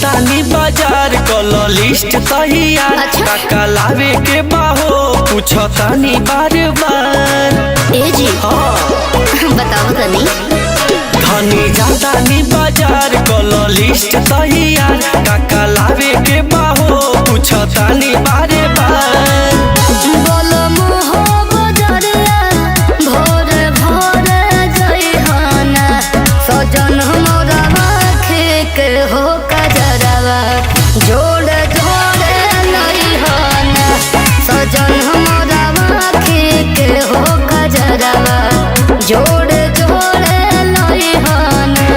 तानी बाजार कल लिस्ट तैयार। काका लावे के बाहो पूछो तानी बार बार। ए जी बताओ तनी। धनी जातानी बाजार कल लिस्ट तैयार। काका लावे के बाहो पूछो तानी बार बार। बोलो मोहो बजरिया भोरे भोरे जइहाना सजन हमरा आँखे के हो कजरवा जोड़े जोड़े नइहाना सजन हमरा आँखे के हो कजरवा जोड़े जोड़े नइहाना।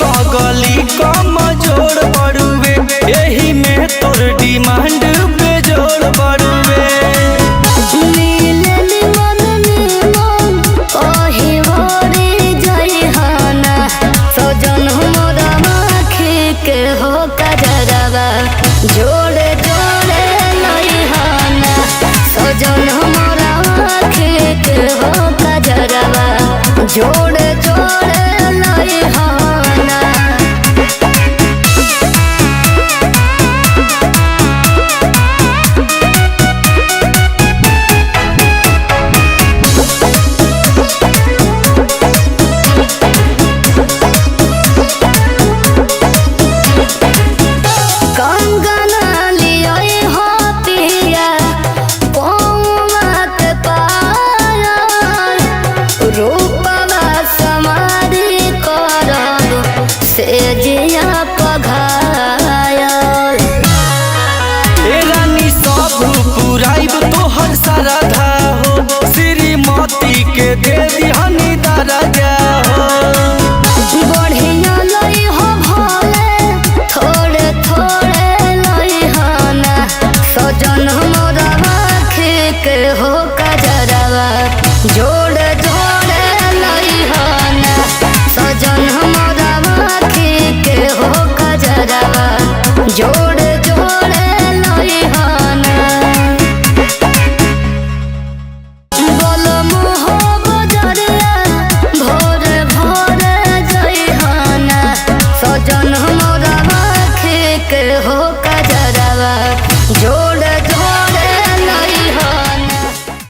पगली कम जोड़ बड़ुए यही में तोर डिमांड पे जोड़ बड़ुए। सजन हमरा आँखे के हो कजरवा जोड़े जोड़े नइहाना सजन हमरा आँखे के हो कजरवा जोड़े जोड़े नइहाना। तोहर सारा धा हो श्रीमती के दे दिहनी दरजा।